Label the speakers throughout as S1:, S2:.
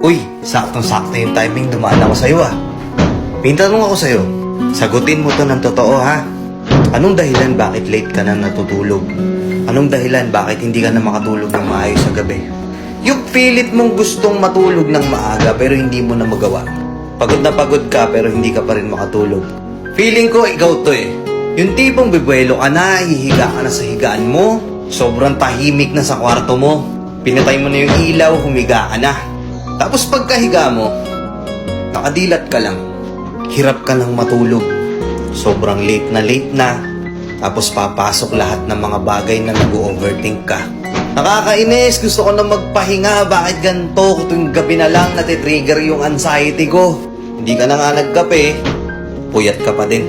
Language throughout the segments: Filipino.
S1: Uy, saktong-sakto yung timing, dumaan ako sa'yo ah. May tanong ako sa'yo. Sagutin mo to ng totoo ha. Anong dahilan bakit late ka na natutulog? Anong dahilan bakit hindi ka na makatulog ng maayos sa gabi? Yung pilit mong gustong matulog ng maaga pero hindi mo na magawa. Pagod na pagod ka pero hindi ka pa rin makatulog. Feeling ko ikaw to eh. Yung tipong bibuelo ka na, hihiga ka na sa higaan mo, sobrang tahimik na sa kwarto mo, pinatay mo na yung ilaw, humiga ka na. Tapos pagkahiga mo, nakadilat ka lang. Hirap ka nang matulog. Sobrang late na. Tapos papasok lahat ng mga bagay na nag-overthink ka. Nakakainis, gusto ko na magpahinga. Bakit ganito? Tuwing gabi na lang natitrigger yung anxiety ko. Hindi ka na nga nagkape, puyat ka pa din.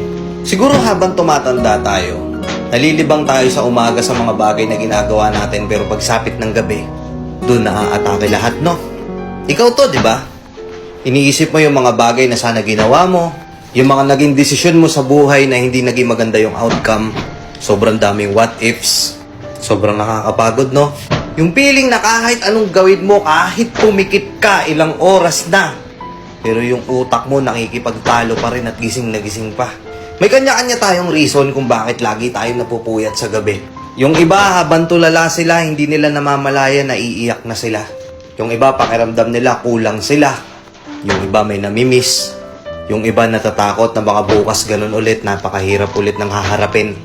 S1: Siguro habang tumatanda tayo, nalilibang tayo sa umaga sa mga bagay na ginagawa natin pero pagsapit ng gabi, doon naaatake lahat, no? Ikaw to, di ba? Iniisip mo yung mga bagay na sana ginawa mo, yung mga naging desisyon mo sa buhay na hindi naging maganda yung outcome. Sobrang daming what ifs. Sobrang nakakapagod, no? Yung feeling na kahit anong gawin mo, kahit pumikit ka, ilang oras na, pero yung utak mo nakikipagtalo pa rin at gising na gising pa. May kanya-kanya tayong reason kung bakit lagi tayong napupuyat sa gabi. Yung iba, habang tulala sila, hindi nila namamalaya na iiyak na sila. Yung iba, pakiramdam nila, kulang sila. Yung iba, may namimiss. Yung iba, natatakot na baka bukas ganun ulit, napakahirap ulit ng haharapin.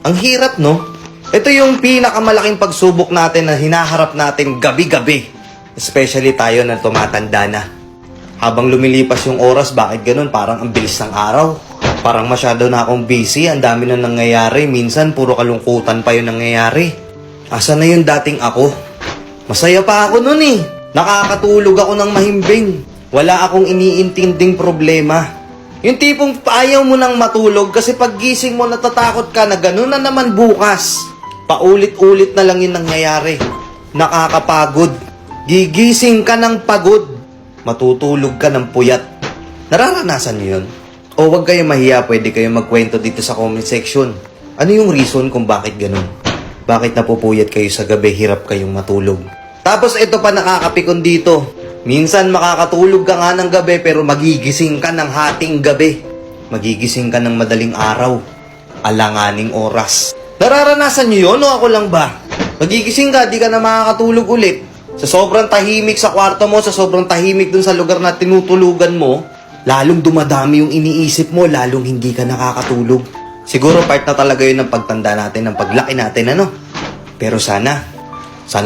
S1: Ang hirap, no? Ito yung pinakamalaking pagsubok natin na hinaharap natin gabi-gabi. Especially tayo na tumatanda na. Habang lumilipas yung oras, bakit ganun? Parang ang bilis ng araw. Parang masyado na akong busy, ang dami na nangyayari. Minsan, puro kalungkutan pa yung nangyayari. Asa na yung dating ako? Masaya pa ako nun eh. Nakakatulog ako ng mahimbing. Wala akong iniintinding problema. Yung tipong ayaw mo nang matulog kasi pag gising mo natatakot ka na ganun na naman bukas. Paulit-ulit na lang yung nangyayari. Nakakapagod. Gigising ka ng pagod. Matutulog ka ng puyat. Nararanasan niyo yun? O wag kayo mahiya, pwede kayo magkwento dito sa comment section. Ano yung reason kung bakit ganun? Bakit napupuyat kayo sa gabi, hirap kayong matulog? Tapos ito pa nakakapikon dito. Minsan makakatulog ka nga ng gabi pero magigising ka ng hating gabi. Magigising ka ng madaling araw. Alanganing oras. Nararanasan nyo yun o ako lang ba? Magigising ka, di ka na makakatulog ulit. Sa sobrang tahimik sa kwarto mo, sa sobrang tahimik dun sa lugar na tinutulugan mo, lalong dumadami yung iniisip mo, lalong hindi ka nakakatulog. Siguro part na talaga yun ng pagtanda natin, ng paglaki natin, ano? Pero sana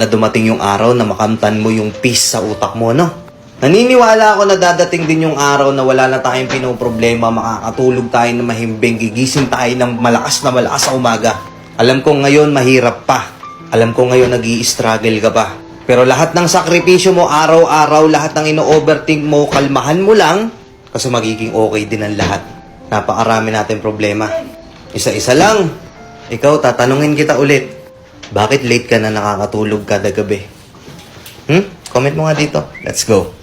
S1: dumating yung araw na makamtan mo yung peace sa utak mo, no? Naniniwala ako na dadating din yung araw na wala na tayong pinoproblema, makakatulog tayo na mahimbing, gigising tayo ng malakas na malakas sa umaga. Alam ko ngayon mahirap pa. Alam ko ngayon nag-i-struggle ka pa. Pero lahat ng sakripisyo mo araw-araw, lahat ng ino-overthink mo, kalmahan mo lang kasi magiging okay din ang lahat. Napakarami natin problema. Isa-isa lang. Ikaw, tatanungin kita ulit. Bakit late ka na nakakatulog kada gabi? Comment mo nga dito. Let's go.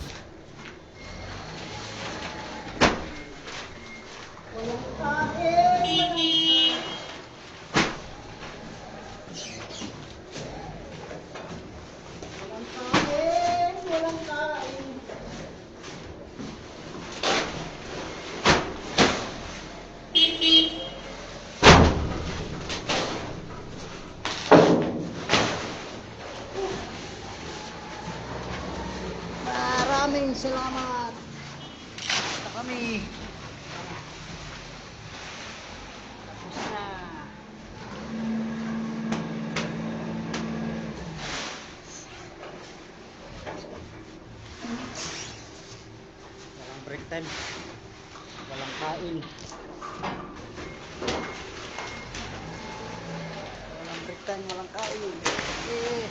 S2: Maraming salamat. Ito kami. Tapos na. Walang break time. Walang kain. Walang break time, walang kain. Okay.